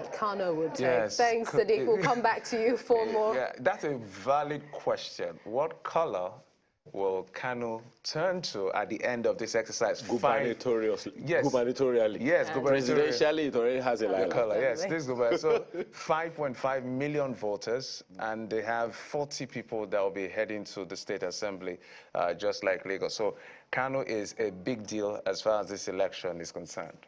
that Kano would take? Yes. Thanks, Sadiq. We'll come back to you for more. Yeah, that's a valid question. What color will Kano turn to at the end of this exercise? Gubernatorially. Yes. Gubernatorially. Yes, Presidentially, it already has a lilac. Color. Yes, this is so 5.5 million voters, and they have 40 people that will be heading to the State Assembly, just like Lagos. So Kano is a big deal as far as this election is concerned.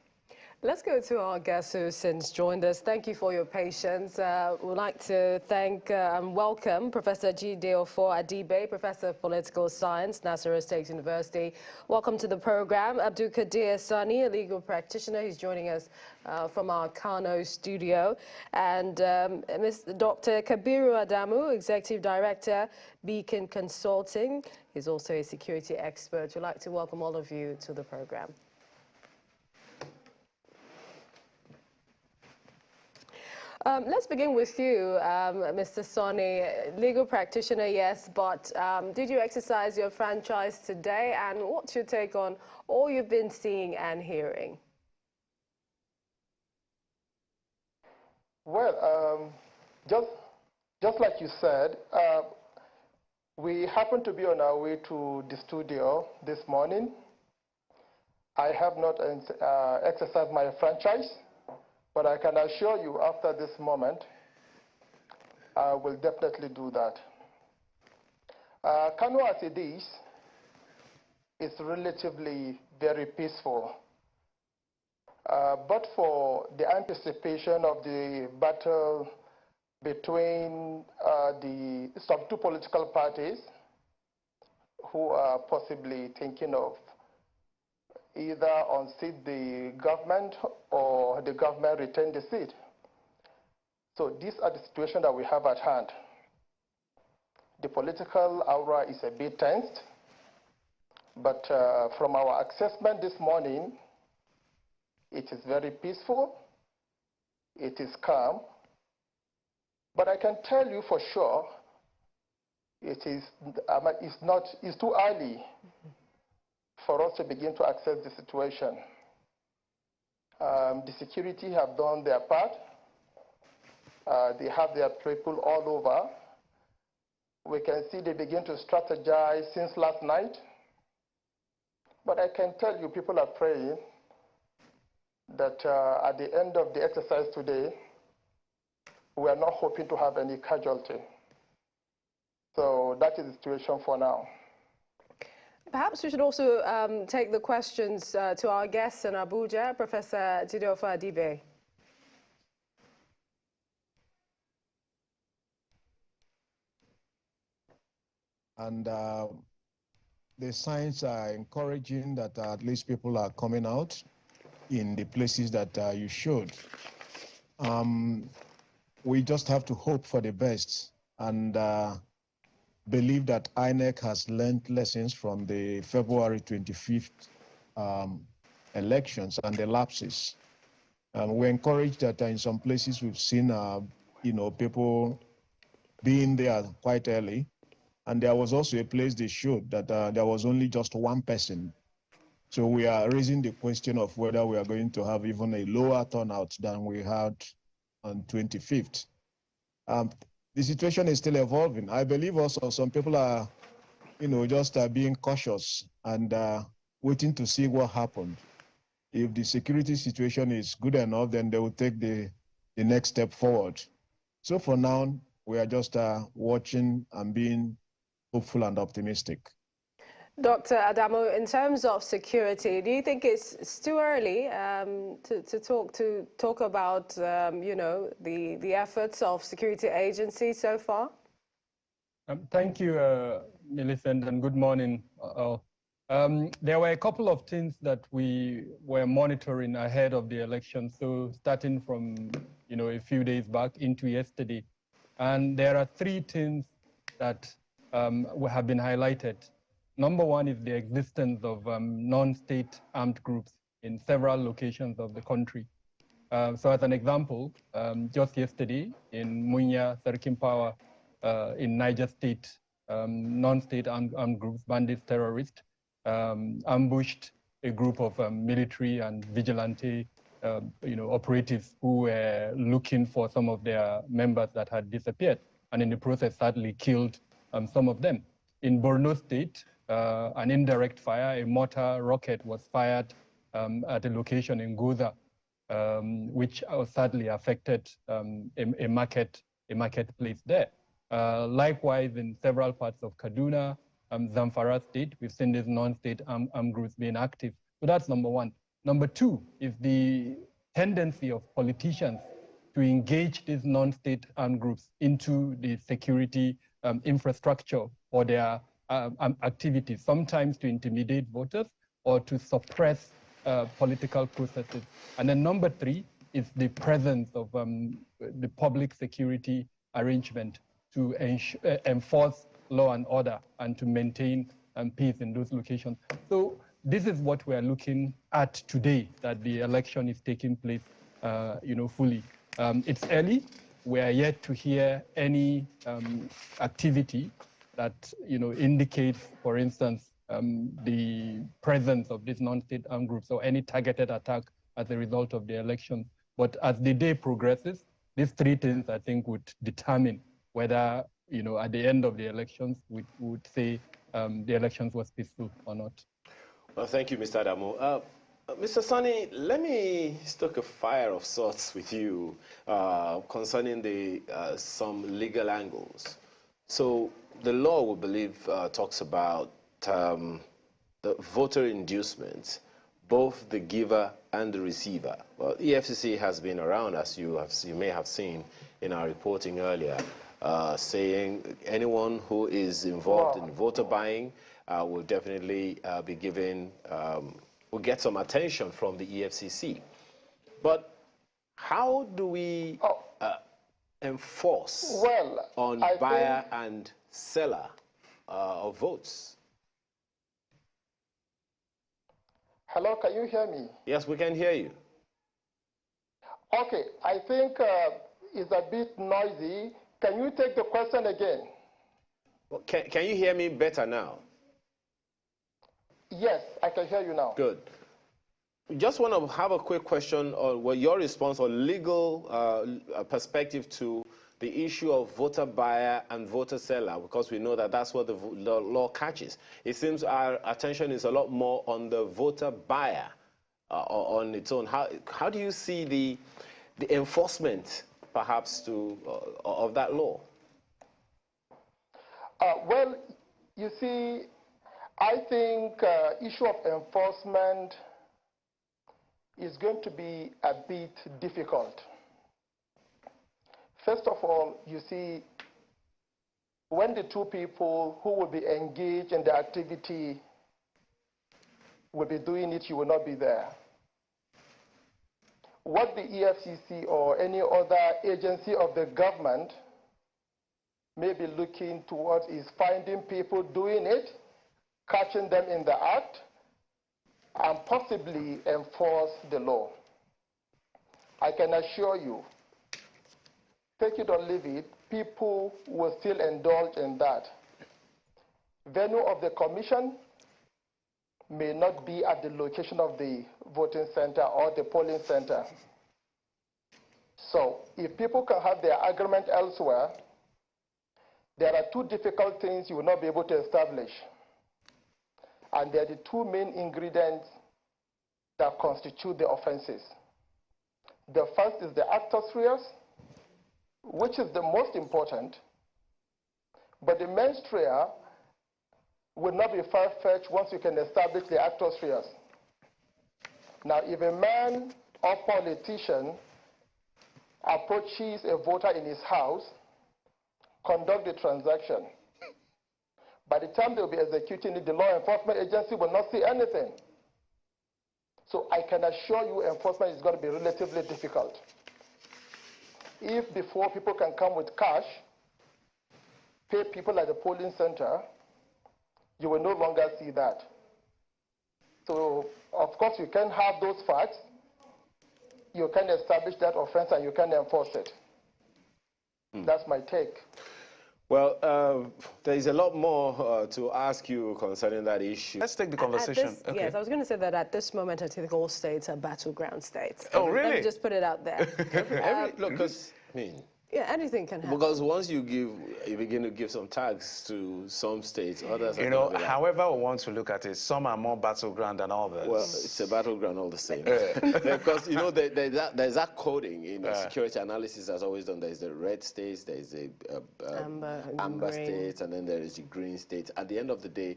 Let's go to our guest who since joined us. Thank you for your patience. We'd like to thank and welcome Professor Jideofor Adibe, Professor of Political Science, Nasarawa State University. Welcome to the program. Abdul Kadir Sani, a legal practitioner, who's joining us from our Kano studio. And Dr. Kabiru Adamu, Executive Director, Beacon Consulting. He's also a security expert. We'd like to welcome all of you to the program. Let's begin with you, Mr. Sani. Legal practitioner, yes, but did you exercise your franchise today? And what's your take on all you've been seeing and hearing? Well, just like you said, we happened to be on our way to the studio this morning. I have not exercised my franchise. But I can assure you, after this moment, I will definitely do that. Kano as it is relatively very peaceful. But for the anticipation of the battle between some two political parties who are possibly thinking of either unseat the government or the government retain the seat. So these are the situations that we have at hand. The political aura is a bit tensed, but from our assessment this morning, it is very peaceful, it is calm, but I can tell you for sure, it's too early for us to begin to assess the situation. The security have done their part. They have their people all over. We can see they begin to strategize since last night. But I can tell you, people are praying that at the end of the exercise today, we are not hoping to have any casualty. So that is the situation for now. Perhaps we should also take the questions to our guests in Abuja, Professor Jideofor Adibe. And the signs are encouraging that at least people are coming out in the places that you should. We just have to hope for the best and believe that INEC has learned lessons from the February 25th elections and the lapses. We're encouraged that in some places we've seen, people being there quite early. And there was also a place they showed that there was only just one person. So we are raising the question of whether we are going to have even a lower turnout than we had on 25th. The situation is still evolving. I believe also some people are, just being cautious and waiting to see what happened. If the security situation is good enough, then they will take the next step forward. So for now, we are just watching and being hopeful and optimistic. Dr. Adamu, in terms of security, do you think it's too early to talk about, the efforts of security agencies so far? Thank you, Millicent, and good morning. There were a couple of things that we were monitoring ahead of the election, so starting from, a few days back into yesterday. And there are three things that have been highlighted. Number one is the existence of non-state armed groups in several locations of the country. So as an example, just yesterday in Munya, Serkin-Power, in Niger State, non-state armed groups, bandits, terrorists, ambushed a group of military and vigilante operatives who were looking for some of their members that had disappeared, and in the process sadly killed some of them. In Borno State, an indirect fire, a mortar rocket was fired at a location in Goza, which sadly affected a marketplace there. Likewise, in several parts of Kaduna, Zamfara State, we've seen these non-state armed groups being active. So that's number one. Number two is the tendency of politicians to engage these non-state armed groups into the security infrastructure or their activities, sometimes to intimidate voters or to suppress political processes. And then number three is the presence of the public security arrangement to enforce law and order and to maintain peace in those locations. So this is what we are looking at today, that the election is taking place fully. It's early. We are yet to hear any activity that indicates, for instance, the presence of these non-state armed groups or any targeted attack as a result of the election. But as the day progresses, these three things, I think, would determine whether, at the end of the elections, we would say the elections was peaceful or not. Well, thank you, Mr. Adamo. Mr. Sani, let me stoke a fire of sorts with you concerning some legal angles. So the law, we believe, talks about the voter inducement, both the giver and the receiver. Well, EFCC has been around, as you may have seen in our reporting earlier, saying anyone who is involved in voter buying will definitely be given, will get some attention from the EFCC. But how do we enforce on buyer and seller of votes? Hello, can you hear me? Yes, we can hear you. Okay, I think it's a bit noisy. Can you take the question again? Well, can you hear me better now? Yes, I can hear you now. Good. Just want to have a quick question on your response or legal perspective to the issue of voter buyer and voter seller, because we know that that's what the law catches. It seems our attention is a lot more on the voter buyer on its own. How do you see the enforcement, perhaps, of that law? Well, you see, I think issue of enforcement is going to be a bit difficult. First of all, you see, when the two people who will be engaged in the activity will be doing it, you will not be there. What the EFCC or any other agency of the government may be looking towards is finding people doing it, catching them in the act, and possibly enforce the law. I can assure you, take it or leave it, people will still indulge in that. Venue of the commission may not be at the location of the voting center or the polling center. So if people can have their agreement elsewhere, there are two difficult things you will not be able to establish. And they are the two main ingredients that constitute the offenses. The first is the actus reus, which is the most important, but the mens rea will not be far-fetched once you can establish the actus reus. Now, if a man or politician approaches a voter in his house, conduct the transaction, by the time they'll be executing it, the law enforcement agency will not see anything. So I can assure you enforcement is going to be relatively difficult. If before people can come with cash, pay people at the polling center, you will no longer see that. So, of course, you can have those facts, you can establish that offense, and you can enforce it. That's my take. Well, there is a lot more to ask you concerning that issue. Let's take the conversation. Okay. Yes, I was going to say that at this moment, I think all states are battleground states. Oh, Let really? me just put it out there. Look, because, I mean, Yeah, anything can happen. because once you begin to give some tags to some states, others are You know, gonna be like, however we want to look at it, some are more battleground than others. well, it's a battleground all the same. Because, you know, there's that coding, you know, security analysis has always done. There's the red states, there's the amber states, and then there is the green states. At the end of the day,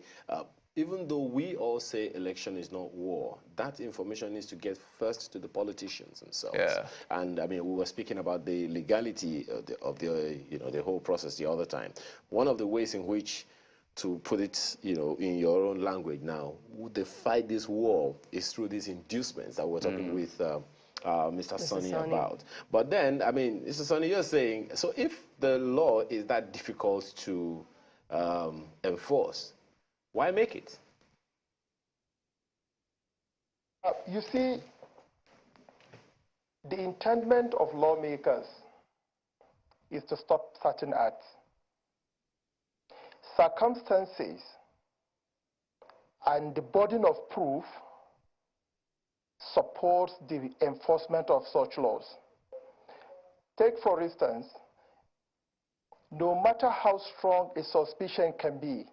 even though we all say election is not war, that information needs to get first to the politicians themselves. Yeah. And I mean, we were speaking about the legality of the you know, the whole process the other time. One of the ways in which, to put it, you know, in your own language now, they fight this war is through these inducements that we're talking with Mr. Sonny about. But then, I mean, Mr. Sonny, you're saying, so if the law is that difficult to enforce, why make it? You see, the intendment of lawmakers is to stop certain acts. Circumstances and the burden of proof supports the enforcement of such laws. Take, for instance, no matter how strong a suspicion can be,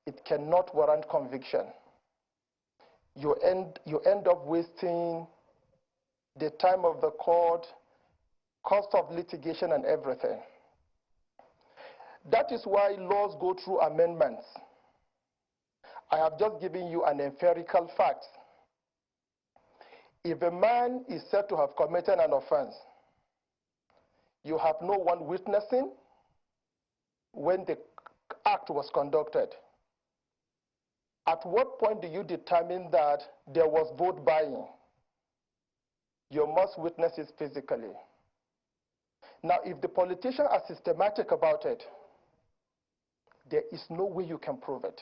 it cannot warrant conviction. You end up wasting the time of the court, cost of litigation, and everything. That is why laws go through amendments. I have just given you an empirical fact. If a man is said to have committed an offense, you have no one witnessing when the act was conducted. At what point do you determine that there was vote buying? You must witness it physically. Now, if the politicians are systematic about it, there is no way you can prove it.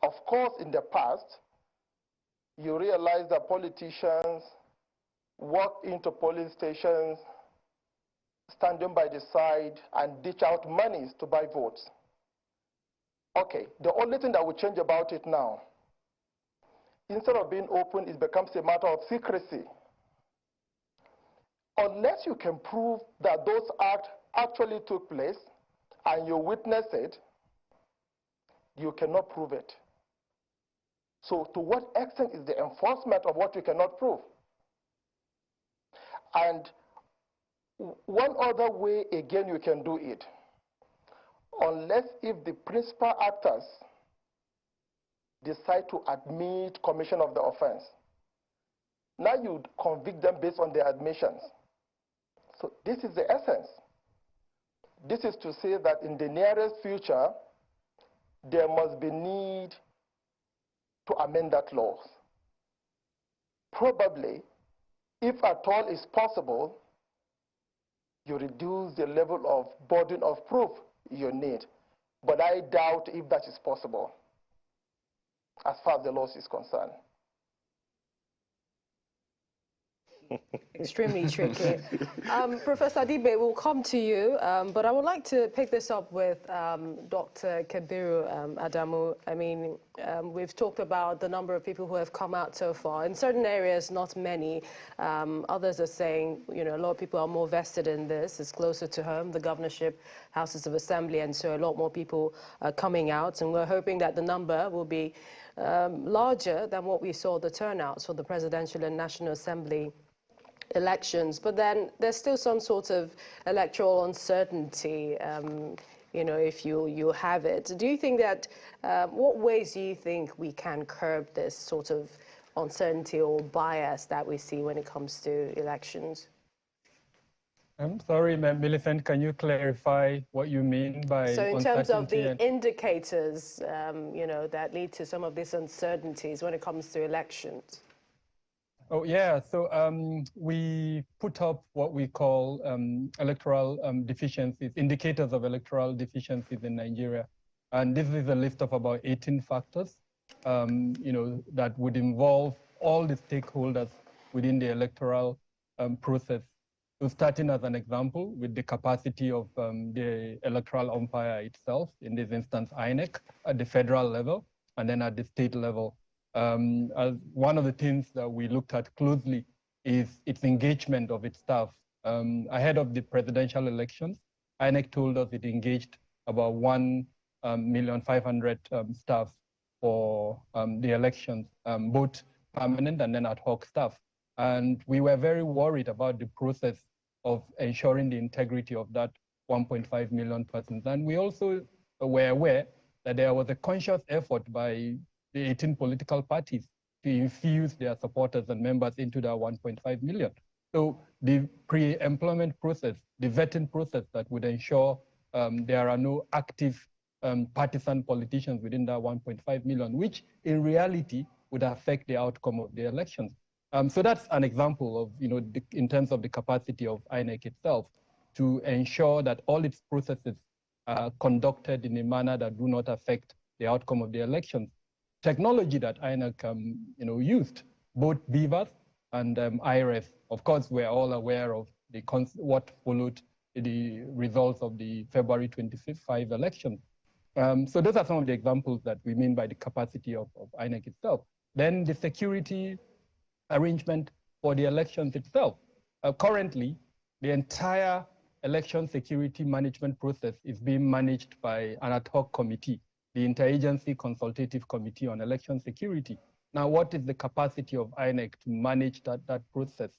Of course, in the past, you realize that politicians walk into police stations, standing by the side, and dish out monies to buy votes. Okay, the only thing that will change about it now, instead of being open, it becomes a matter of secrecy. Unless you can prove that those acts actually took place and you witness it, you cannot prove it. So to what extent is the enforcement of what you cannot prove? And one other way, again, you can do it, unless if the principal actors decide to admit commission of the offense. Now you convict them based on their admissions. So this is the essence. This is to say that in the nearest future, there must be need to amend that law. Probably, if at all is possible, you reduce the level of burden of proof you need. But I doubt if that is possible as far as the law is concerned. Extremely tricky. Professor Adibe, we'll come to you, but I would like to pick this up with Dr. Kabiru Adamu. I mean, we've talked about the number of people who have come out so far. In certain areas, not many. Others are saying, you know, a lot of people are more vested in this. It's closer to home, the governorship, houses of assembly, and so a lot more people are coming out. And we're hoping that the number will be larger than what we saw the turnouts for the presidential and national assembly elections. But then there's still some sort of electoral uncertainty, you know, if you have it. Do you think that, what ways do you think we can curb this sort of uncertainty or bias that we see when it comes to elections? I'm sorry, Millicent, can you clarify what you mean by so in terms of the and indicators, you know, that lead to some of these uncertainties when it comes to elections? Oh, yeah. So we put up what we call electoral deficiencies, indicators of electoral deficiencies in Nigeria. And this is a list of about 18 factors, you know, that would involve all the stakeholders within the electoral process. So starting as an example with the capacity of the electoral umpire itself, in this instance INEC, at the federal level, and then at the state level. As one of the things that we looked at closely is its engagement of its staff. Ahead of the presidential elections, INEC told us it engaged about 1,500,000 staff for the elections, both permanent and then ad hoc staff. And we were very worried about the process of ensuring the integrity of that 1.5 million persons. And we also were aware that there was a conscious effort by the 18 political parties to infuse their supporters and members into that 1.5 million. So the pre-employment process, the vetting process that would ensure there are no active partisan politicians within that 1.5 million, which in reality would affect the outcome of the elections. So that's an example of, in terms of the capacity of INEC itself to ensure that all its processes are conducted in a manner that do not affect the outcome of the elections. Technology that INEC used, both BVAS and IRS. Of course, we're all aware of what followed the results of the February 25 election. So those are some of the examples that we mean by the capacity of INEC itself. Then the security arrangement for the elections itself. Currently, the entire election security management process is being managed by an ad hoc committee, the Interagency Consultative Committee on Election Security. Now, what is the capacity of INEC to manage that process?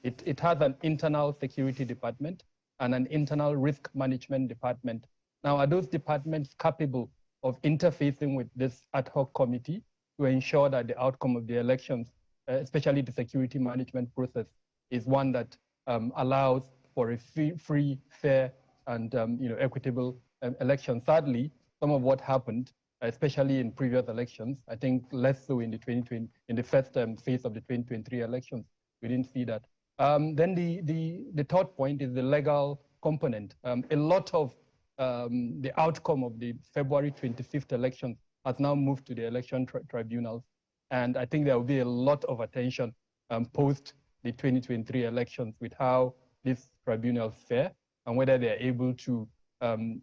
It has an internal security department and an internal risk management department. Now, are those departments capable of interfacing with this ad hoc committee to ensure that the outcome of the elections, especially the security management process, is one that allows for a free, fair, and equitable election? Sadly, some of what happened, especially in previous elections, I think less so in the first phase of the 2023 elections, we didn't see that. Then the third point is the legal component. A lot of the outcome of the February 25th election has now moved to the election tribunals. And I think there will be a lot of attention post the 2023 elections with how these tribunals fare and whether they're able to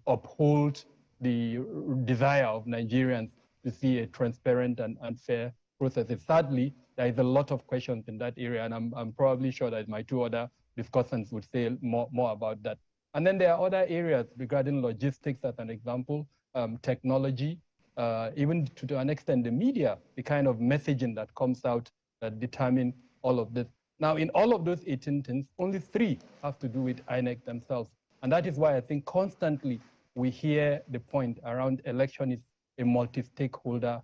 uphold the desire of Nigerians to see a transparent and fair process. Sadly, there is a lot of questions in that area, and I'm probably sure that my two other discussants would say more about that. And then there are other areas regarding logistics, as an example, technology, even to an extent the media, the kind of messaging that comes out that determine all of this. Now, in all of those 18 things, only 3 have to do with INEC themselves. And that is why I think constantly we hear the point around election is a multi-stakeholder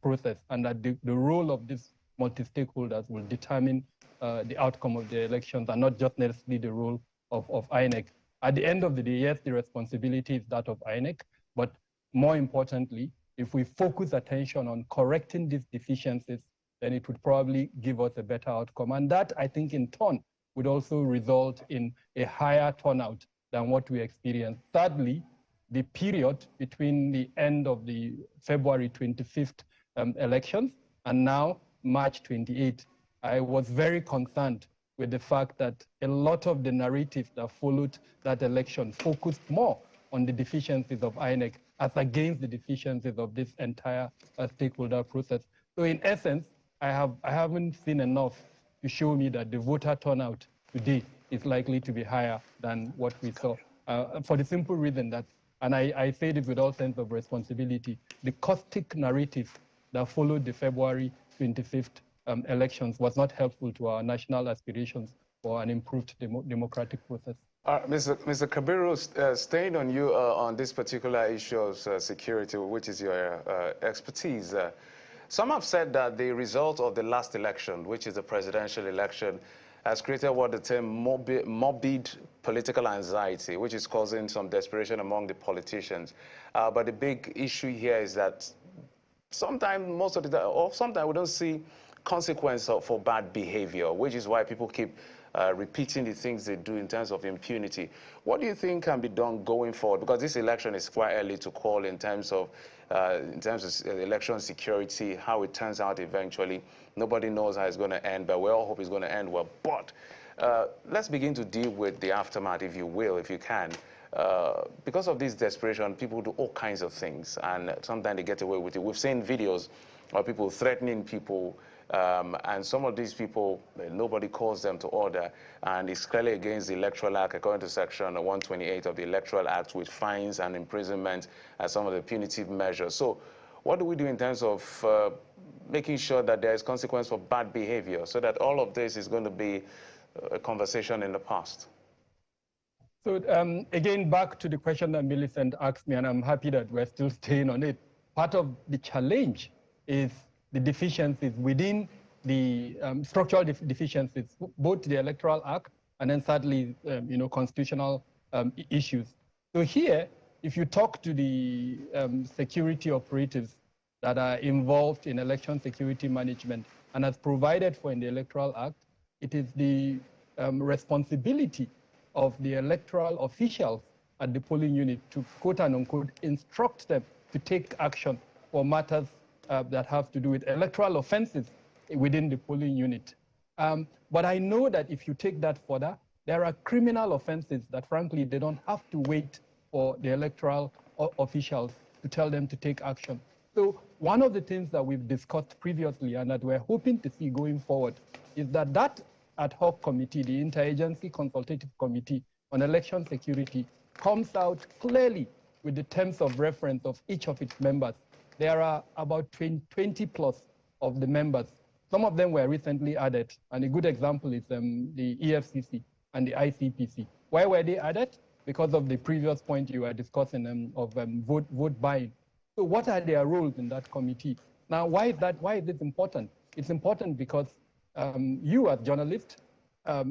process, and that the role of these multi-stakeholders will determine the outcome of the elections, and not just necessarily the role of INEC. At the end of the day, yes, the responsibility is that of INEC, but more importantly, if we focus attention on correcting these deficiencies, then it would probably give us a better outcome. And that, I think, in turn, would also result in a higher turnout than what we experienced. Sadly, the period between the end of the February 25th elections and now March 28th, I was very concerned with the fact that a lot of the narratives that followed that election focused more on the deficiencies of INEC as against the deficiencies of this entire stakeholder process. So in essence, I haven't seen enough to show me that the voter turnout today is likely to be higher than what we saw, for the simple reason that, and I say this with all sense of responsibility, the caustic narrative that followed the February 25th elections was not helpful to our national aspirations for an improved democratic process. Mr. Kabiru, staying on you on this particular issue of security, which is your expertise, some have said that the result of the last election, which is the presidential election, has created what the term morbid political anxiety, which is causing some desperation among the politicians. But the big issue here is that sometimes, most of the time, or sometimes we don't see consequence for bad behavior, which is why people keep repeating the things they do in terms of impunity. What do you think can be done going forward? Because this election is quite early to call in terms of election security, how it turns out eventually. Nobody knows how it's going to end, but we all hope it's going to end well. But Let's begin to deal with the aftermath, if you will, if you can. Because of this desperation, people do all kinds of things, and sometimes they get away with it. We've seen videos of people threatening people, and some of these people, nobody calls them to order, and it's clearly against the Electoral Act, according to Section 128 of the Electoral Act, with fines and imprisonment as some of the punitive measures. So what do we do in terms of making sure that there is consequence for bad behavior, so that all of this is going to be a conversation in the past? So again, back to the question that Millicent asked me, and I'm happy that we're still staying on it. Part of the challenge is the deficiencies within the structural deficiencies, both the Electoral Act and then thirdly, constitutional issues. So here, if you talk to the security operatives that are involved in election security management and as provided for in the Electoral Act, it is the responsibility of the electoral officials at the polling unit to quote and unquote instruct them to take action for matters that have to do with electoral offenses within the polling unit. But I know that if you take that further, there are criminal offenses that frankly, they don't have to wait for the electoral officials to tell them to take action. So one of the things that we've discussed previously and that we're hoping to see going forward is that that ad hoc committee, the Interagency Consultative Committee on Election Security, comes out clearly with the terms of reference of each of its members. There are about 20 plus of the members. Some of them were recently added, and a good example is the EFCC and the ICPC. Why were they added? Because of the previous point you were discussing of vote buying. So what are their roles in that committee? Now, why is this important? It's important because you as journalists,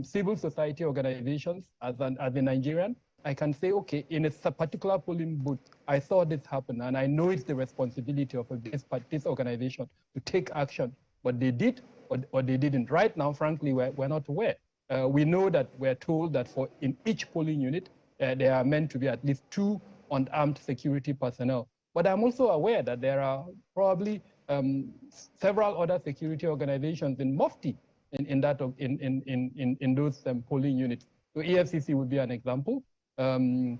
civil society organizations, as a Nigerian, I can say, okay, in a particular polling booth, I saw this happen, and I know it's the responsibility of this organization to take action. But they did or they didn't. Right now, frankly, we're not aware. We know that we're told that in each polling unit, there are meant to be at least 2 unarmed security personnel. But I'm also aware that there are probably several other security organizations in Mufti in those polling units. So EFCC would be an example. And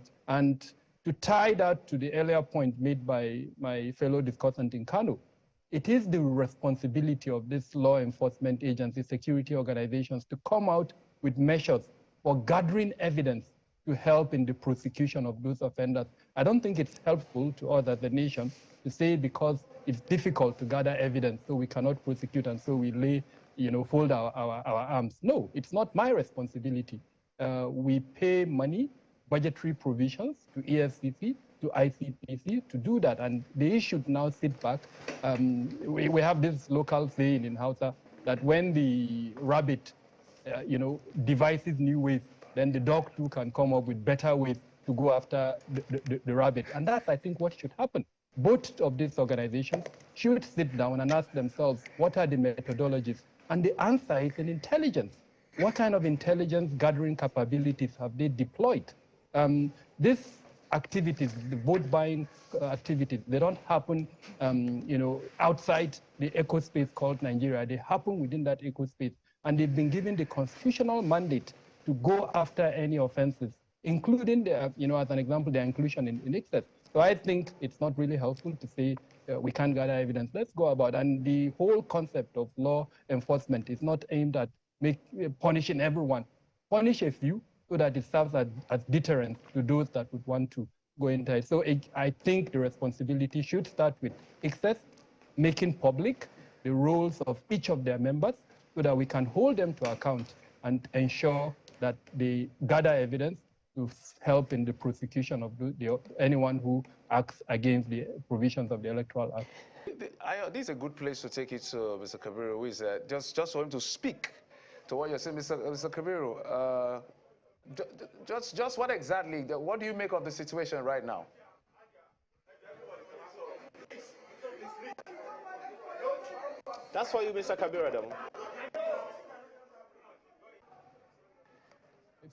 to tie that to the earlier point made by my fellow discussant in Kano, it is the responsibility of this law enforcement agency, security organizations, to come out with measures for gathering evidence to help in the prosecution of those offenders. I don't think it's helpful to us as a nation to say because it's difficult to gather evidence, so we cannot prosecute, and so we fold our arms. No, it's not my responsibility. We pay money, budgetary provisions to EFCC, to ICPC to do that, and they should now sit back. We have this local saying in Hausa that when the rabbit, devises new ways, then the dog too can come up with better ways to go after the rabbit. And that's, I think, what should happen. Both of these organizations should sit down and ask themselves, what are the methodologies? And the answer is in intelligence. What kind of intelligence gathering capabilities have they deployed? These activities, the vote buying activities, they don't happen outside the eco space called Nigeria. They happen within that eco space. And they've been given the constitutional mandate to go after any offenses, including, as an example, their inclusion in excess. So I think it's not really helpful to say we can't gather evidence. Let's go about it. And the whole concept of law enforcement is not aimed at punishing everyone. Punish a few so that it serves as deterrent to those that would want to go into it. So I think the responsibility should start with excess, making public the roles of each of their members so that we can hold them to account and ensure that they gather evidence to help in the prosecution of anyone who acts against the provisions of the Electoral Act. This is a good place to take it to Mr. Kabiru, who is just for him to speak to what you're saying. Mr. Kabiru, just what exactly, what do you make of the situation right now? That's for you, Mr. Kabiru.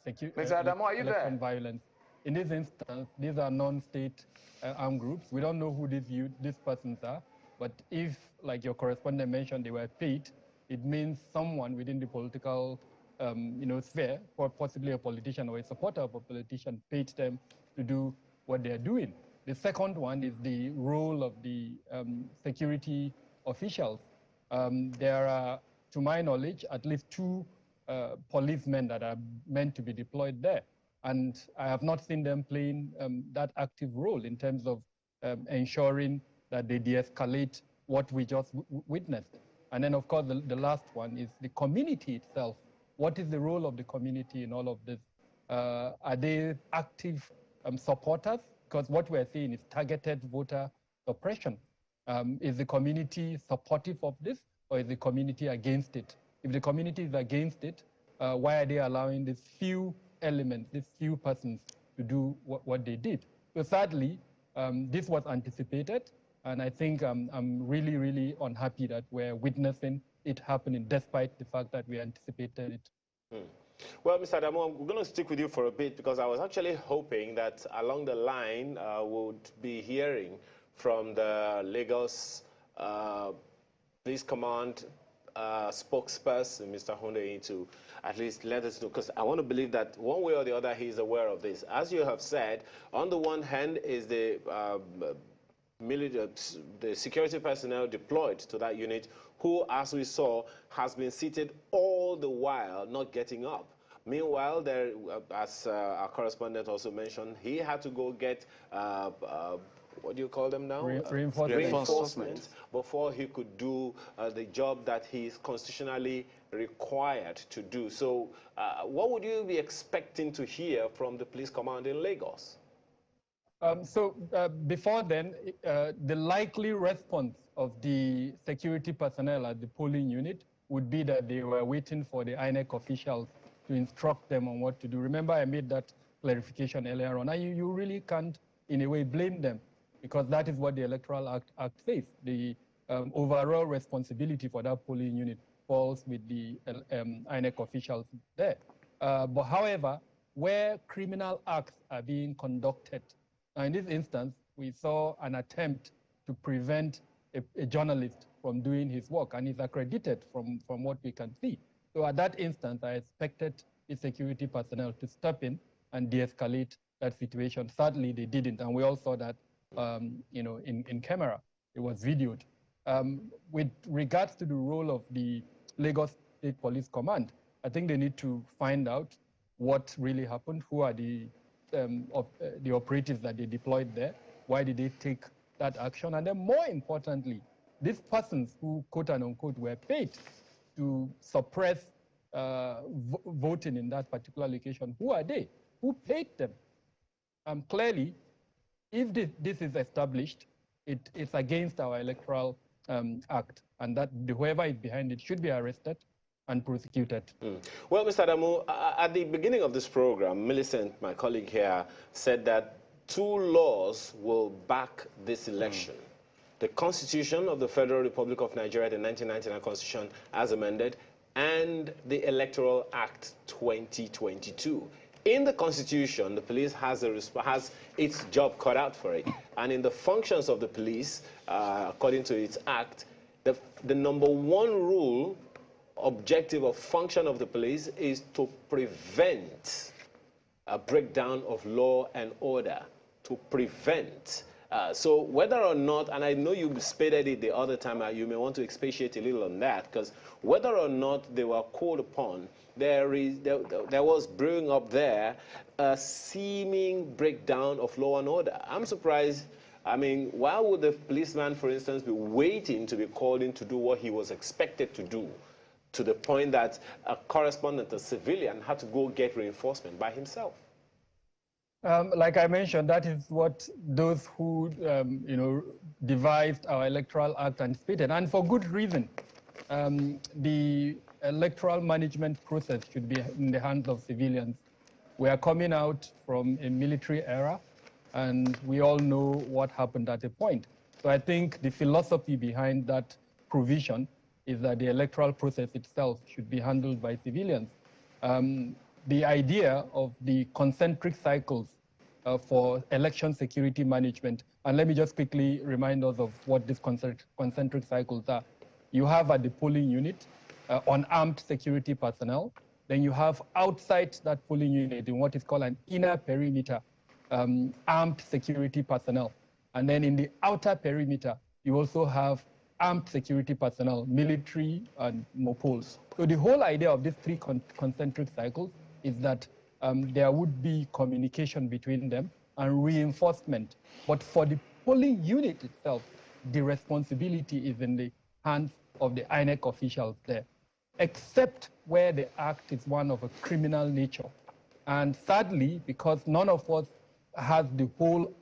Thank you. Mr. Adamu, are you there? Violence. In this instance, these are non-state armed groups. We don't know who these persons are, but if, like your correspondent mentioned, they were paid, it means someone within the political sphere, or possibly a politician or a supporter of a politician paid them to do what they're doing. The second one is the role of the security officials. There are, to my knowledge, at least 2 policemen that are meant to be deployed there. And I have not seen them playing that active role in terms of ensuring that they de-escalate what we just witnessed. And then, of course, the last one is the community itself. What is the role of the community in all of this? Are they active supporters? Because what we're seeing is targeted voter suppression. Is the community supportive of this, or is the community against it? If the community is against it, why are they allowing these few elements, these few persons to do what they did? So sadly, this was anticipated, and I think I'm really, really unhappy that we're witnessing it happening despite the fact that we anticipated it. Well, Mr. Adamo, we're going to stick with you for a bit because I was actually hoping that along the line would be hearing from the Lagos Police Command spokesperson, Mr. Hundeyin, to at least let us know, because I want to believe that one way or the other he's aware of this. As you have said, on the one hand is the security personnel deployed to that unit, who, as we saw, has been seated all the while, not getting up. Meanwhile, there, as our correspondent also mentioned, he had to go get, what do you call them now? Reinforcement before he could do the job that he is constitutionally required to do. So what would you be expecting to hear from the police command in Lagos? Before then, the likely response of the security personnel at the polling unit would be that they were waiting for the INEC officials to instruct them on what to do. Remember, I made that clarification earlier on. And you really can't, in a way, blame them, because that is what the Electoral Act says. The overall responsibility for that polling unit falls with the INEC officials there. But however, where criminal acts are being conducted, in this instance, we saw an attempt to prevent a journalist from doing his work, and he's accredited from what we can see. So at that instance, I expected the security personnel to step in and de-escalate that situation. Sadly, they didn't, and we all saw that in camera. It was videoed. With regards to the role of the Lagos State Police Command, I think they need to find out what really happened, who are the operatives that they deployed there, why did they take that action, and then more importantly, these persons who, quote and unquote, were paid to suppress voting in that particular location, who are they? Who paid them? Clearly, if this is established, it's against our Electoral Act, and that whoever is behind it should be arrested and prosecuted. Well, Mr. Adamu, at the beginning of this program, Millicent, my colleague here, said that 2 laws will back this election. The Constitution of the Federal Republic of Nigeria, the 1999 Constitution as amended, and the Electoral Act 2022. In the Constitution, the police has its job cut out for it. And in the functions of the police, according to its act, the #1 rule, objective or function of the police is to prevent a breakdown of law and order, to prevent. So whether or not, and I know you stated it the other time, you may want to expatiate a little on that, because whether or not they were called upon, there was brewing up there a seeming breakdown of law and order. I'm surprised. I mean, why would the policeman, for instance, be waiting to be called in to do what he was expected to do, to the point that a correspondent, a civilian, had to go get reinforcement by himself? Like I mentioned, that is what those who devised our Electoral Act anticipated, and for good reason. The electoral management process should be in the hands of civilians. We are coming out from a military era, and we all know what happened at a point. So I think the philosophy behind that provision is that the electoral process itself should be handled by civilians. The idea of the concentric cycles for election security management, and let me just quickly remind us of what these concentric cycles are. You have at the polling unit unarmed security personnel, Then you have outside that polling unit in what is called an inner perimeter, armed security personnel. And then in the outer perimeter, you also have armed security personnel, military and mopols. So the whole idea of these three concentric cycles is that there would be communication between them and reinforcement. But for the polling unit itself, the responsibility is in the hands of the INEC officials there, except where the act is one of a criminal nature. And sadly, because none of us has the whole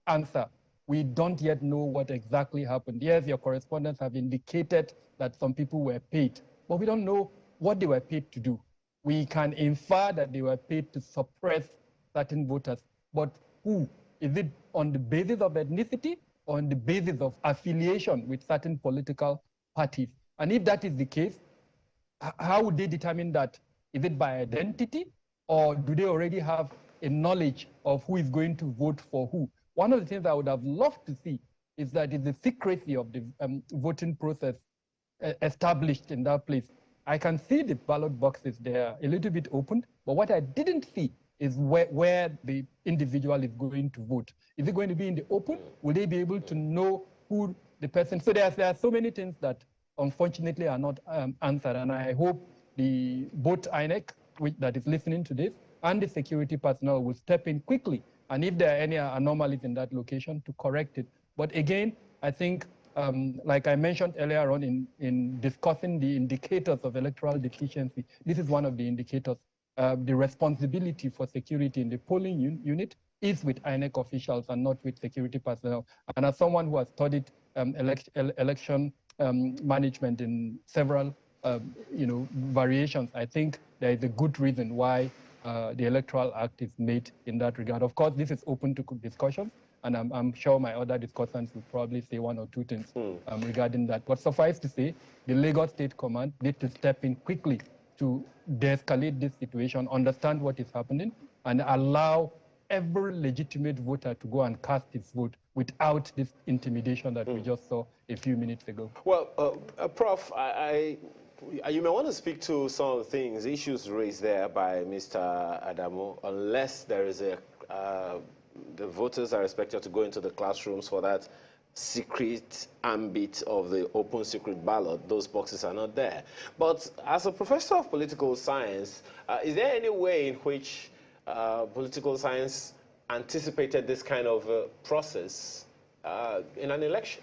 answer, we don't yet know what exactly happened. Yes, your correspondents have indicated that some people were paid, but we don't know what they were paid to do. We can infer that they were paid to suppress certain voters, but who? Is it on the basis of ethnicity or on the basis of affiliation with certain political parties? And if that is the case, how would they determine that? Is it by identity, or do they already have a knowledge of who is going to vote for who? One of the things I would have loved to see is that the secrecy of the voting process established in that place. I can see the ballot boxes there a little bit opened, but what I didn't see is where the individual is going to vote. Is it going to be in the open? Will they be able to know who the person? So there are so many things that unfortunately are not answered, and I hope both INEC, that is listening to this, and the security personnel will step in quickly, and if there are any anomalies in that location, to correct it. But again, I think, like I mentioned earlier on in discussing the indicators of electoral deficiency, this is one of the indicators. The responsibility for security in the polling unit is with INEC officials and not with security personnel. And as someone who has studied election management in several variations, I think there is a good reason why the Electoral Act is made in that regard. Of course, this is open to discussion, and I'm sure my other discussants will probably say one or two things regarding that. But suffice to say, the Lagos State Command need to step in quickly to de-escalate this situation, understand what is happening, and allow every legitimate voter to go and cast his vote without this intimidation that we just saw a few minutes ago. Well, Prof, you may want to speak to some of the things, issues raised there by Mr. Adamo, unless there is the voters are expected to go into the classrooms for that secret ambit of the open secret ballot. Those boxes are not there. But as a professor of political science, is there any way in which political science anticipated this kind of process in an election?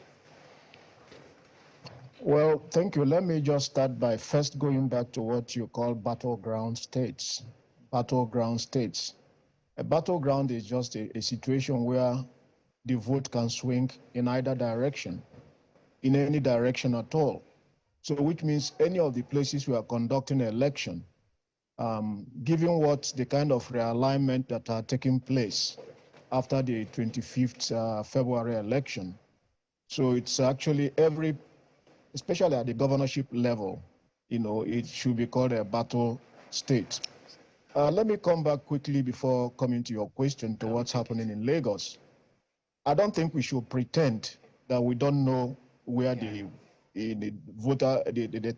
Well, thank you. Let me just start by first going back to what you call battleground states. Battleground states. A battleground is just a situation where the vote can swing in either direction, in any direction at all. So which means any of the places we are conducting an election, given what the kind of realignment that are taking place after the 25th February election. So it's actually especially at the governorship level, it should be called a battle state. Let me come back quickly before coming to your question to what's happening in Lagos. I don't think we should pretend that we don't know where the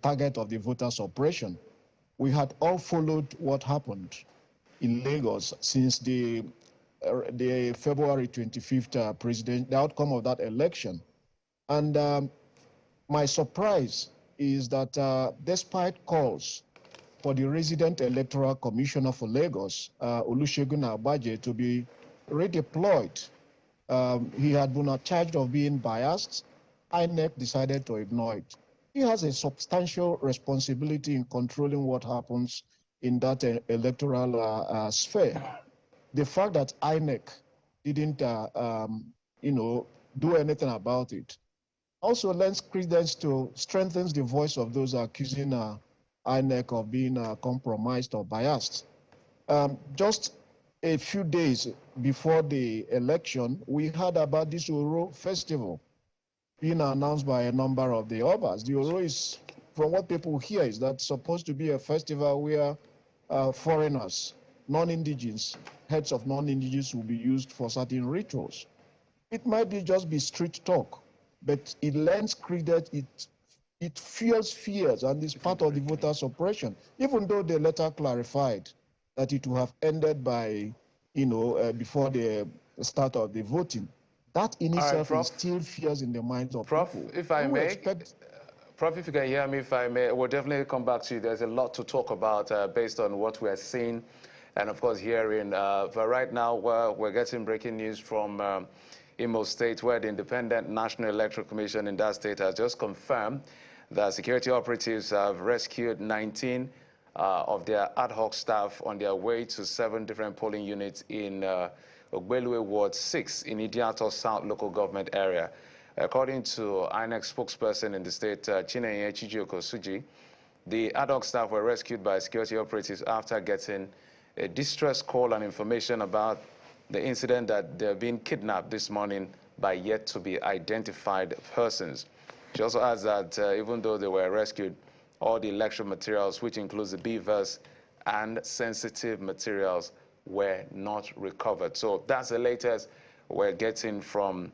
target of the voter suppression. We had all followed what happened in Lagos since the February 25th the outcome of that election. And my surprise is that despite calls for the resident electoral commissioner for Lagos, Olusegun Agbaje, to be redeployed, he had been charged of being biased. INEC decided to ignore it. He has a substantial responsibility in controlling what happens in that electoral sphere. The fact that INEC didn't, do anything about it also lends credence to strengthens the voice of those accusing INEC of being compromised or biased. Just a few days before the election, we heard about this Oro festival being announced by a number of the Obas. The Oro is, from what people hear, is that supposed to be a festival where foreigners, non-indigenous, heads of non-indigenous will be used for certain rituals. It might just be street talk, but it lends credence, it it fuels fears and is part of the voter suppression, even though the letter clarified that it will have ended by, before the start of the voting. That in itself instills fears in the minds of people. If I may, Prof, if you can hear me, if I may, we'll definitely come back to you. There's a lot to talk about based on what we're seeing and, of course, hearing. But right now, we're getting breaking news from Imo State, where the Independent National Electoral Commission in that state has just confirmed that security operatives have rescued 19 of their ad hoc staff on their way to 7 different polling units in Ogbelue Ward 6 in Idiato South local government area. According to INEC spokesperson in the state, Chinenye Chijioke Suji, the ad hoc staff were rescued by security operatives after getting a distress call and information about the incident that they're being kidnapped this morning by yet to be identified persons. She also adds that even though they were rescued, all the election materials, which includes the beavers and sensitive materials, were not recovered. So that's the latest we're getting from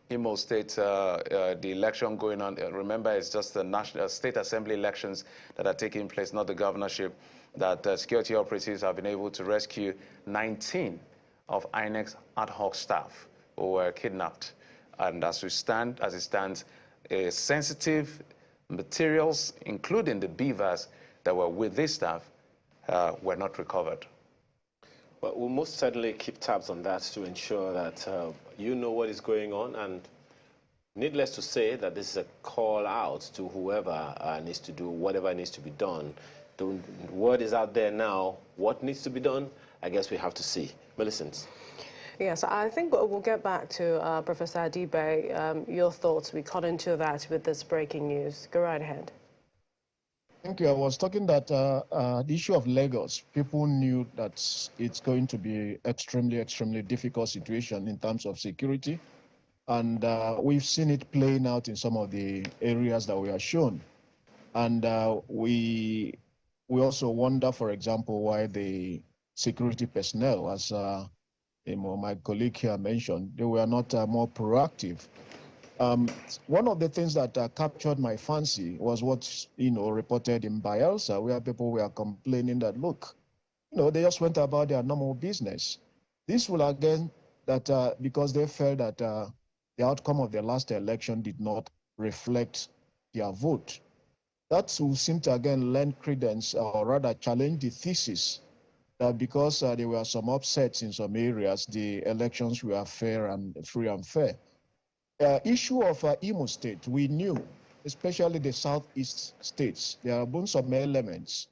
Imo State, the election going on. Remember, it's just the national state assembly elections that are taking place, not the governorship, that security operatives have been able to rescue 19 of INEC's ad hoc staff who were kidnapped. And as it stands, sensitive materials, including the beavers that were with this staff, were not recovered. Well, we'll most certainly keep tabs on that to ensure that you know what is going on. And needless to say that this is a call out to whoever needs to do whatever needs to be done. The word is out there now. What needs to be done? I guess we have to see. Millicent. Yes, I think we'll get back to Professor Adibe. Your thoughts, we got into that with this breaking news. Go right ahead. Thank you. I was talking that the issue of Lagos, people knew that it's going to be extremely, extremely difficult situation in terms of security. And we've seen it playing out in some of the areas that we are shown. And we also wonder, for example, why the security personnel, as my colleague here mentioned, they were not more proactive. One of the things that captured my fancy was what, reported in Bayelsa, where people were complaining that, look, they just went about their normal business. This will again, that because they felt that the outcome of the last election did not reflect their vote. That will seem to again lend credence, or rather challenge the thesis that because there were some upsets in some areas, the elections were fair and free and fair. Issue of Imo State, we knew, especially the southeast states, there have been some elements.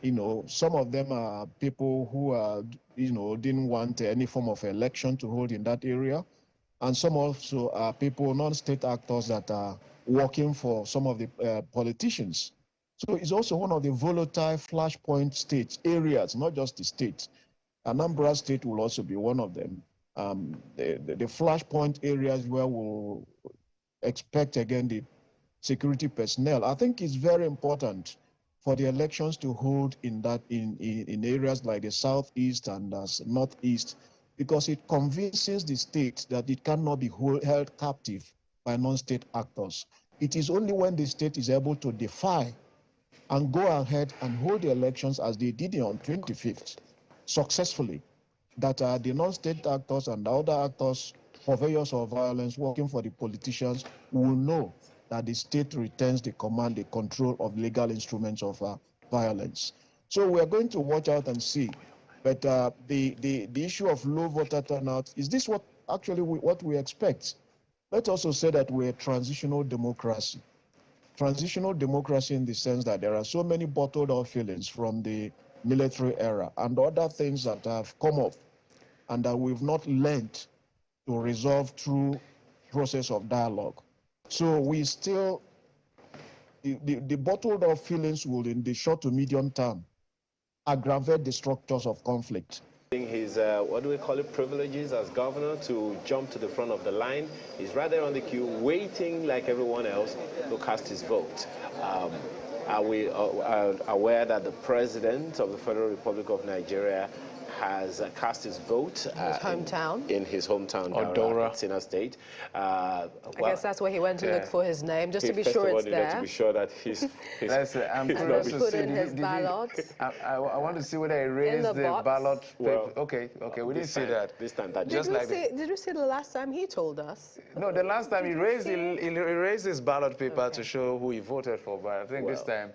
Some of them are people who didn't want any form of election to hold in that area. And some also are people, non-state actors that are working for some of the politicians. So it's also one of the volatile flashpoint states, areas, not just the state. Anambra State will also be one of them. The flashpoint areas where we'll expect, again, the security personnel. I think it's very important for the elections to hold in areas like the southeast and northeast, because it convinces the state that it cannot be held captive by non-state actors. It is only when the state is able to defy and go ahead and hold the elections as they did on 25th successfully, that the non-state actors and the other actors, purveyors of violence working for the politicians, will know that the state retains the command, the control of legal instruments of violence. So we are going to watch out and see. But the issue of low voter turnout, is this what we expect? Let's also say that we're a transitional democracy. Transitional democracy in the sense that there are so many bottled up feelings from the military era and other things that have come up and that we've not learned to resolve through process of dialogue. So we still, the bottled up feelings will in the short to medium term aggravate the structures of conflict. His, what do we call it, privileges as governor to jump to the front of the line. He's right there on the queue, waiting like everyone else to cast his vote. Are we aware that the president of the Federal Republic of Nigeria has cast his vote in his hometown, Odora, Katsina State. I guess that's where he went to look for his name, just to be sure it's there. To be sure that he's I'm curious to put see. in his ballot. I want to see whether he raised the ballot paper. Well, okay, we didn't see that. This time, that Did you see the last time he told us? No, the last time he raised his ballot paper to show who he voted for, but I think this time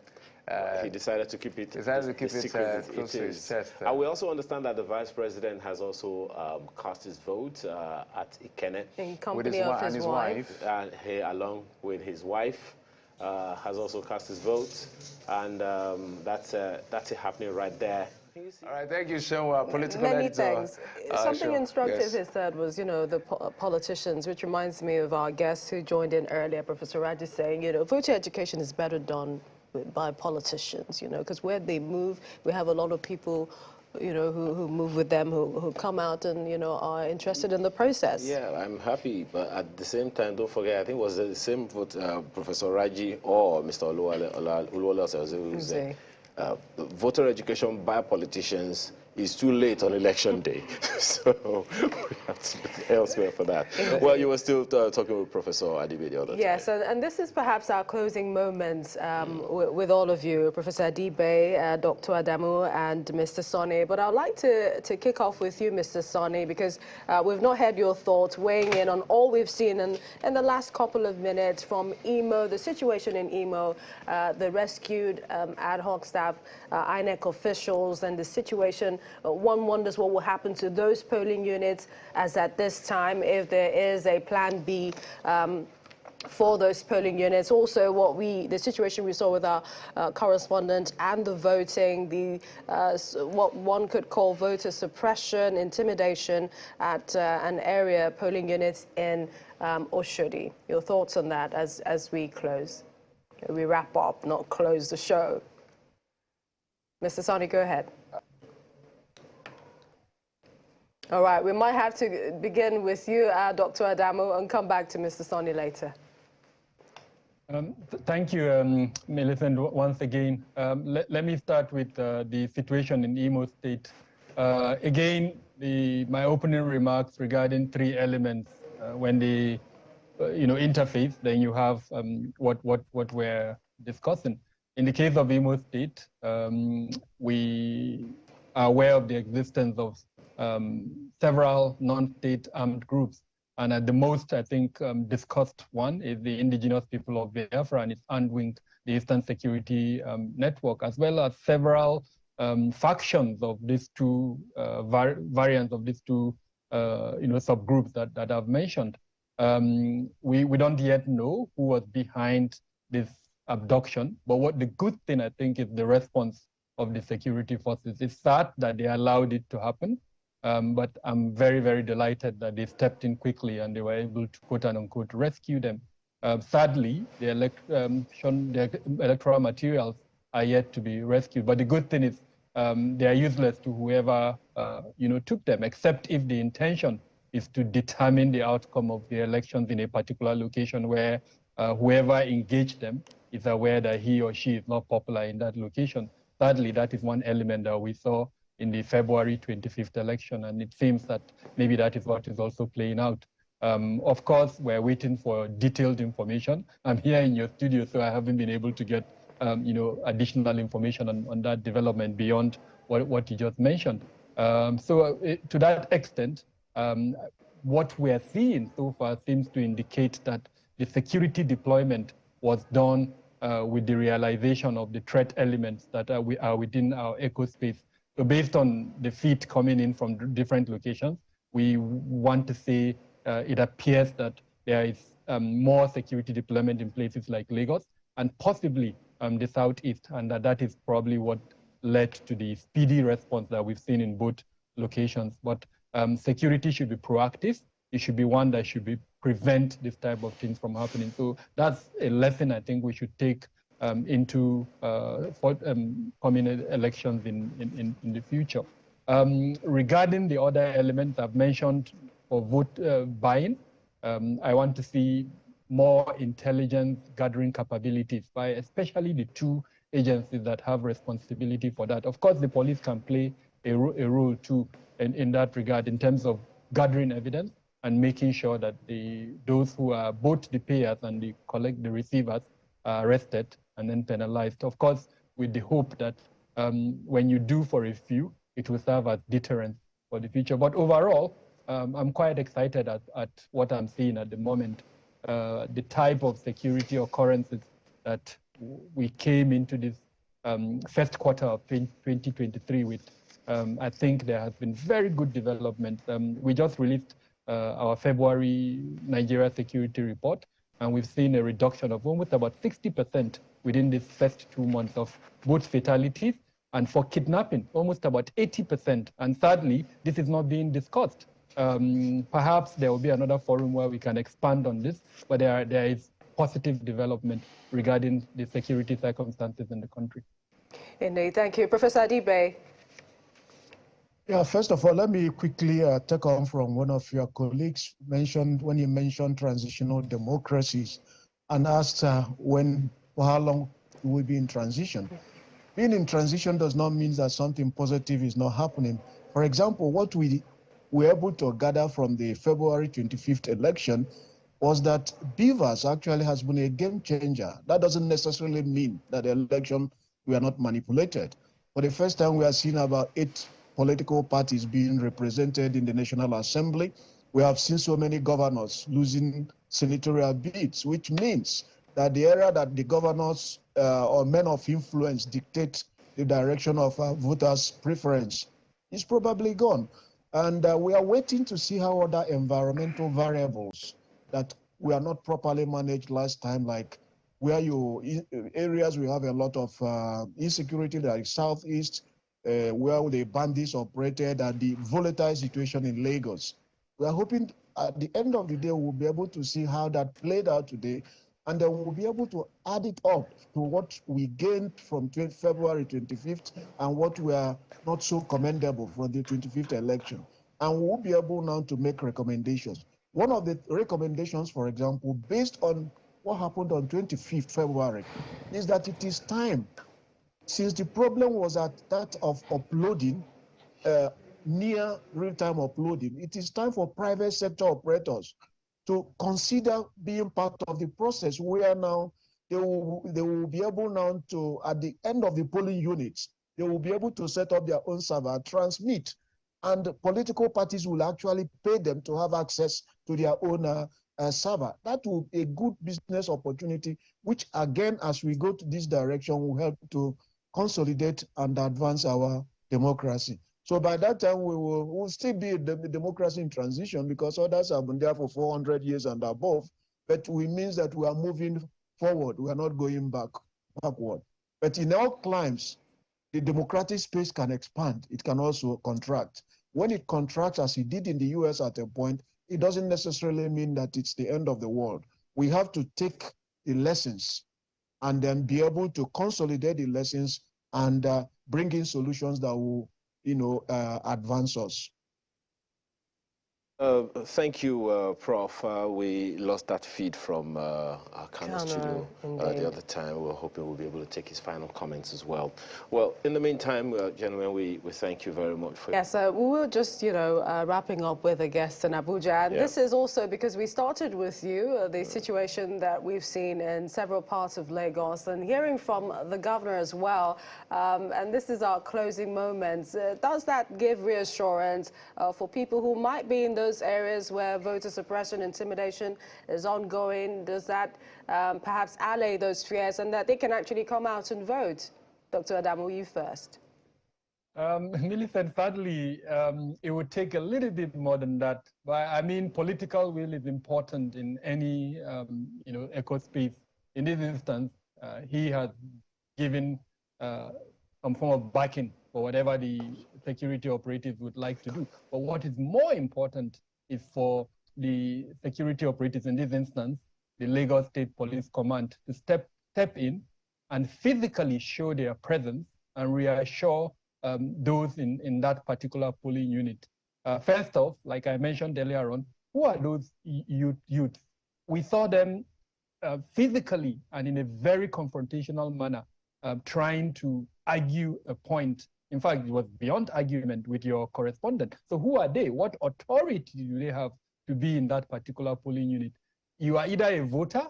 he decided to keep it secret close to his chest. We also understand that the vice president has also cast his vote at Ikenne in company of his wife. He, along with his wife, has also cast his vote, and that's happening right there. All right, thank you, Sean. Political Many editor. things. Something instructive yes. he said was, the politicians, which reminds me of our guest who joined in earlier, Professor Raji, saying, voter education is better done by politicians, because where they move, we have a lot of people, who move with them, who come out and, are interested in the process. Yeah, I'm happy, but at the same time, don't forget, I think it was the same with Professor Raji or Mr. Uluwale said, voter education by politicians is too late on election day. So we have to look elsewhere for that. Well, you were still talking with Professor Adibe the other time. Yes, and this is perhaps our closing moments with all of you, Professor Adibe, Dr. Adamu, and Mr. Sonny. But I'd like to kick off with you, Mr. Sonny, because we've not heard your thoughts weighing in on all we've seen in the last couple of minutes from Imo, the situation in Imo, the rescued ad hoc staff, INEC officials, and the situation. One wonders what will happen to those polling units as at this time, if there is a plan B for those polling units. Also, the situation we saw with our correspondent and the voting, what one could call voter suppression, intimidation at an area polling units in Oshodi. Your thoughts on that as we close? We wrap up, not close the show. Mr. Sani, go ahead. All right, we might have to begin with you, Dr. Adamu, and come back to Mr. Sani later. Thank you, Millicent, once again. Let me start with the situation in Imo State. Again, my opening remarks regarding three elements. When they, interface, then you have what we're discussing. In the case of Imo State, we are aware of the existence of several non-state armed groups. And at the most, I think, discussed one is the indigenous people of Biafra and its unwinged, the Eastern Security Network, as well as several factions of these two variants of these two subgroups that I've mentioned. We don't yet know who was behind this abduction, but what the good thing, I think, is the response of the security forces. It's sad that they allowed it to happen, but I'm very, very delighted that they stepped in quickly and they were able to, quote unquote, rescue them. Sadly, the electoral materials are yet to be rescued, but the good thing is they are useless to whoever took them, except if the intention is to determine the outcome of the elections in a particular location where whoever engaged them is aware that he or she is not popular in that location. Sadly, that is one element that we saw in the February 25th election, and it seems that maybe that is what is also playing out. Of course, we're waiting for detailed information. I'm here in your studio, so I haven't been able to get additional information on that development beyond what you just mentioned. To that extent, what we're seeing so far seems to indicate that the security deployment was done with the realization of the threat elements that are within our ecospace. So based on the feed coming in from different locations, we want to say it appears that there is more security deployment in places like Lagos and possibly the Southeast, and that is probably what led to the speedy response that we've seen in both locations. But security should be proactive. It should be one that should prevent this type of things from happening. So that's a lesson I think we should take into coming elections in the future. Regarding the other elements I've mentioned for vote buying, I want to see more intelligence gathering capabilities by especially the two agencies that have responsibility for that. Of course, the police can play a role too in that regard in terms of gathering evidence and making sure that those who are both the payers and the receivers are arrested and then penalized. Of course, with the hope that when you do for a few, it will serve as deterrence for the future. But overall, I'm quite excited at what I'm seeing at the moment. The type of security occurrences that we came into this first quarter of 2023 with, I think there has been very good development. We just released our February Nigeria security report, and we've seen a reduction of almost about 60% within these first 2 months of both fatalities and for kidnapping, almost about 80%. And sadly, this is not being discussed. Perhaps there will be another forum where we can expand on this, but there is positive development regarding the security circumstances in the country. Indeed, thank you. Professor Adibe. Yeah, first of all, let me quickly take on from one of your colleagues when he mentioned transitional democracies and asked for how long will we be in transition. Being in transition does not mean that something positive is not happening. For example, what we were able to gather from the February 25th election was that BVAS actually has been a game changer. That doesn't necessarily mean that the election were not manipulated. For the first time, we are seeing about 8 political parties being represented in the National Assembly. We have seen so many governors losing senatorial bids, which means that the era that the governors or men of influence dictate the direction of voters' preference is probably gone. And we are waiting to see how other environmental variables that were not properly managed last time, like where areas we have a lot of insecurity, like Southeast, where the bandits operated, and the volatile situation in Lagos. We are hoping at the end of the day, we'll be able to see how that played out today, and then we'll be able to add it up to what we gained from February 25th and what were not so commendable from the 25th election. And we'll be able now to make recommendations. One of the recommendations, for example, based on what happened on 25th February, is that it is time, since the problem was at that of uploading, near real-time uploading, it is time for private sector operators to consider being part of the process, where now they will be able now to, at the end of the polling units, they will be able to set up their own server, transmit, and political parties will actually pay them to have access to their own server. That will be a good business opportunity, which again, as we go to this direction, will help to consolidate and advance our democracy. So by that time, we'll still be a democracy in transition, because others have been there for 400 years and above, but it means that we are moving forward. We are not going backward. But in all climes, the democratic space can expand. It can also contract. When it contracts, as it did in the US at a point, it doesn't necessarily mean that it's the end of the world. We have to take the lessons and then be able to consolidate the lessons and bring in solutions that will, advance us. Thank you, Prof. We lost that feed from our Kano studio the other time. We're hoping we'll be able to take his final comments as well. Well, in the meantime, gentlemen, we thank you very much for... Yes, we were just, wrapping up with a guest in Abuja. And this is also because we started with you, the situation that we've seen in several parts of Lagos, and hearing from the governor as well. And this is our closing moments. Does that give reassurance for people who might be in those areas where voter suppression, intimidation is ongoing? Does that perhaps allay those fears and that they can actually come out and vote? Dr. Adamu, you first. Millicent, sadly, it would take a little bit more than that. But I mean, political will is important in any, eco space. In this instance, he has given some form of backing for whatever the security operatives would like to do. But what is more important is for the security operatives, in this instance, the Lagos State Police Command, to step in and physically show their presence and reassure those in that particular polling unit. First off, like I mentioned earlier on, who are those youths? We saw them physically and in a very confrontational manner trying to argue a point In fact, it was beyond argument with your correspondent. So who are they? What authority do they have to be in that particular polling unit? You are either a voter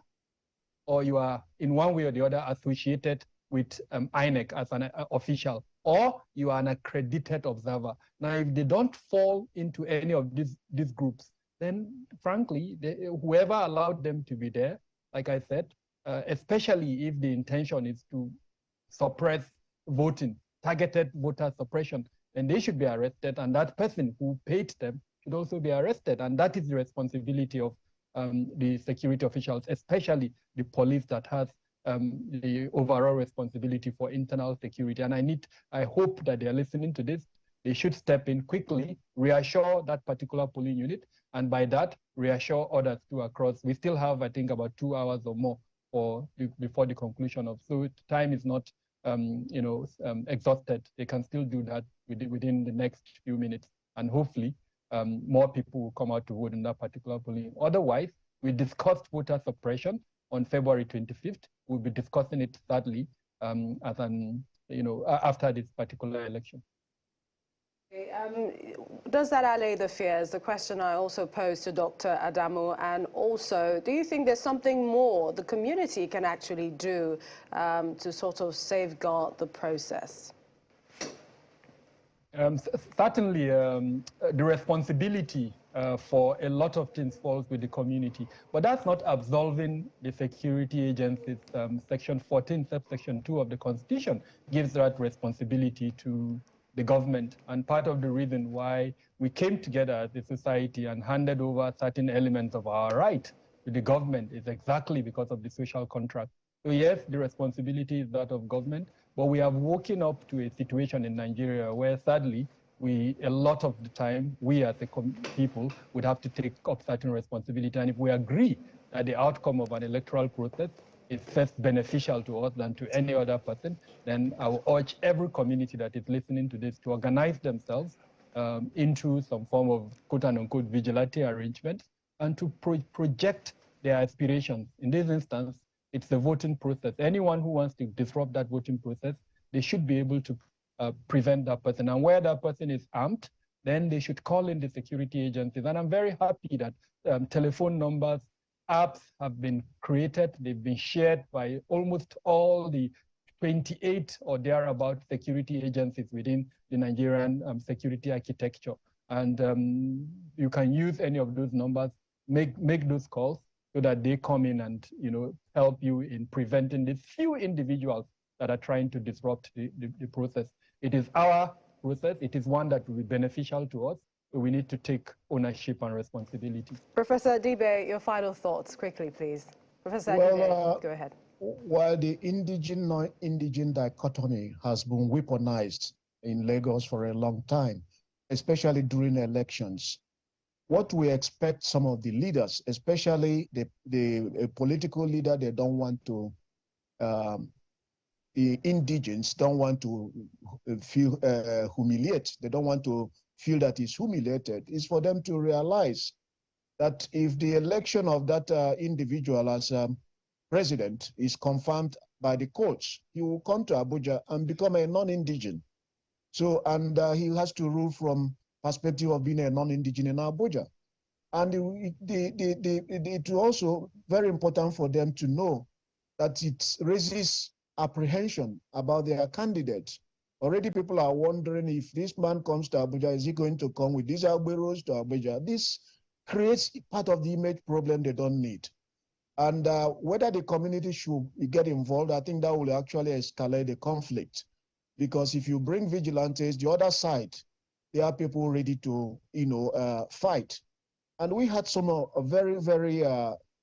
or you are in one way or the other associated with INEC as an official, or you are an accredited observer. Now, if they don't fall into any of these groups, then frankly, whoever allowed them to be there, like I said, especially if the intention is to suppress voting, targeted voter suppression, then they should be arrested, and that person who paid them should also be arrested. And that is the responsibility of the security officials, especially the police that has the overall responsibility for internal security. And I hope that they are listening to this. They should step in quickly, reassure that particular polling unit, and by that, reassure others too across. We still have, I think, about 2 hours or more before the conclusion of, so time is not exhausted. They can still do that within the next few minutes, and hopefully more people will come out to vote in that particular polling. Otherwise, we discussed voter suppression on February 25th. We'll be discussing it thirdly after this particular election. Does that allay the fears? The question I also posed to Dr. Adamu, and also, do you think there's something more the community can actually do to sort of safeguard the process? Certainly, the responsibility for a lot of things falls with the community, but that's not absolving the security agencies. Section 14, subsection 2 of the Constitution gives that responsibility to the government, and part of the reason why we came together as a society and handed over certain elements of our right to the government is exactly because of the social contract. So yes, the responsibility is that of government, but we have woken up to a situation in Nigeria where sadly, a lot of the time, we as a people would have to take up certain responsibility. And if we agree that the outcome of an electoral process is first beneficial to us than to any other person, then I will urge every community that is listening to this to organize themselves into some form of quote-unquote vigilante arrangement and to project their aspirations. In this instance, it's the voting process. Anyone who wants to disrupt that voting process, they should be able to prevent that person. And where that person is armed, then they should call in the security agencies. And I'm very happy that telephone numbers, apps have been created. They've been shared by almost all the 28 or thereabout security agencies within the Nigerian security architecture. And you can use any of those numbers, make those calls so that they come in and help you in preventing these few individuals that are trying to disrupt the process. It is our process. It is one that will be beneficial to us. We need to take ownership and responsibility. Professor Adibe, your final thoughts, quickly, please. Professor Adibe, go ahead. While the indigene, non-indigene dichotomy has been weaponized in Lagos for a long time, especially during elections, what we expect some of the leaders, especially the political leader, they don't want to, the indigenes don't want to feel humiliated. They don't want to feel that he's humiliated, is for them to realize that if the election of that individual as president is confirmed by the courts, he will come to Abuja and become a non-indigene. So, and he has to rule from perspective of being a non-indigene in Abuja. And it's also very important for them to know that it raises apprehension about their candidate. Already people are wondering if this man comes to Abuja, is he going to come with these Agberos to Abuja? This creates part of the image problem they don't need. And whether the community should get involved, I think that will actually escalate the conflict. Because if you bring vigilantes, the other side, there are people ready to, fight. And we had some very, very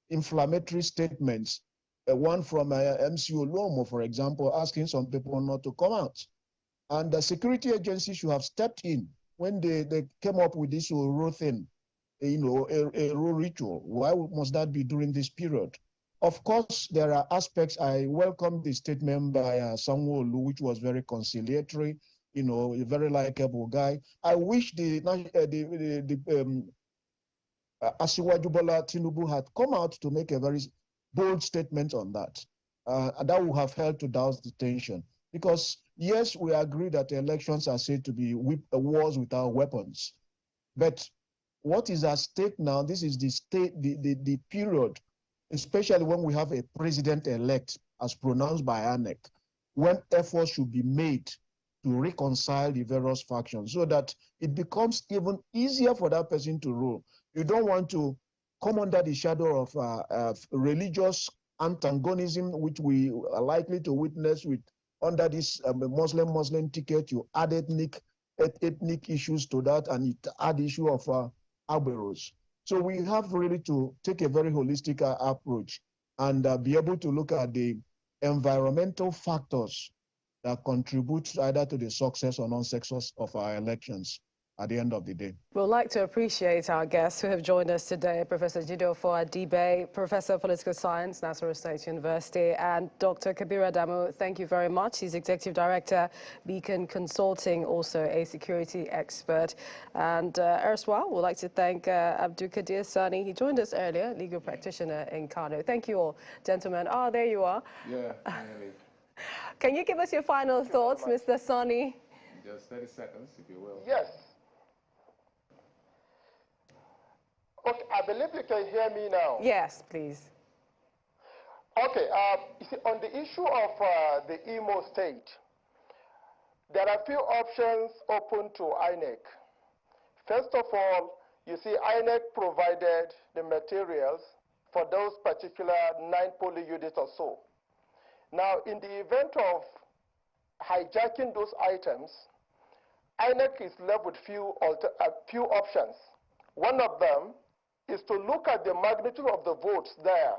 inflammatory statements. One from MCO Lomo, for example, asking some people not to come out. And the security agency should have stepped in when they came up with this Oro thing, a Oro ritual. Why must that be during this period? Of course, there are aspects. I welcome the statement by Sanwo-Olu, which was very conciliatory, a very likable guy. I wish Asiwaju Bola Tinubu had come out to make a very bold statement on that. And that would have helped to douse the tension. Because yes, we agree that elections are said to be wars without weapons. But what is at stake now, this is the period, especially when we have a president-elect as pronounced by INEC, when efforts should be made to reconcile the various factions so that it becomes even easier for that person to rule. You don't want to come under the shadow of religious antagonism, which we are likely to witness with under this Muslim ticket. You add ethnic issues to that, and it add issue of Aberos. So we have really to take a very holistic approach and be able to look at the environmental factors that contribute either to the success or non-success of our elections at the end of the day. We'd like to appreciate our guests who have joined us today, Professor Jide Ofor-Adibe, Professor of Political Science, Nasarawa State University, and Dr. Kabir Adamu. Thank you very much. He's Executive Director, Beacon Consulting, also a security expert. And erstwhile, we'd like to thank Abdul Kadir Sani. He joined us earlier, legal practitioner in Kano. Thank you all, gentlemen. Oh, there you are. Yeah, finally. Can you give us your final thoughts, Mr. Sani? Just 30 seconds, if you will. Yes. Okay, I believe you can hear me now. Yes, please. Okay, you see, on the issue of the Imo State, there are few options open to INEC. First of all, you see, INEC provided the materials for those particular 9 polling units or so. Now, in the event of hijacking those items, INEC is left with few options. One of them is to look at the magnitude of the votes there,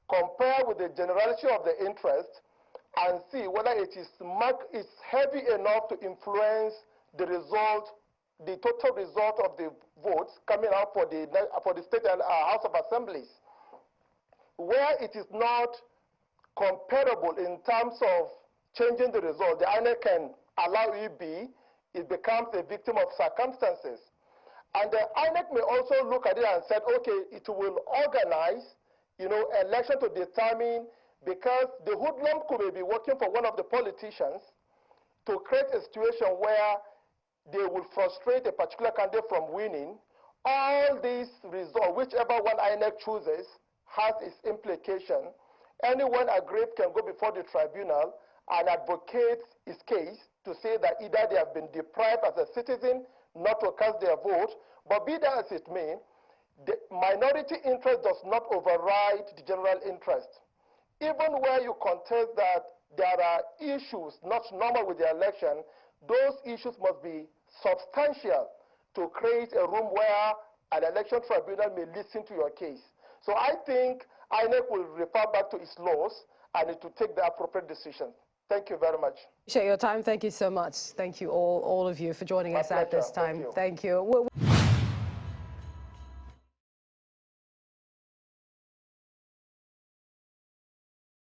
compare with the generality of the interest, and see whether it is heavy enough to influence the result, the total result of the votes coming out for the state and House of Assemblies. Where it is not comparable in terms of changing the result, the INEC can allow it be, it becomes a victim of circumstances. And the INEC may also look at it and say, okay, it will organize, election to determine, because the hoodlum could be working for one of the politicians to create a situation where they will frustrate a particular candidate from winning. All these results, whichever one INEC chooses, has its implication. Anyone aggrieved can go before the tribunal and advocate his case to say that either they have been deprived as a citizen not to cast their vote, but be that as it may, the minority interest does not override the general interest. Even where you contest that there are issues not normal with the election, those issues must be substantial to create a room where an election tribunal may listen to your case. So I think INEC will refer back to its laws and it will take the appropriate decision. Thank you very much. Appreciate your time. Thank you so much. Thank you all of you for joining us at this time. Thank you.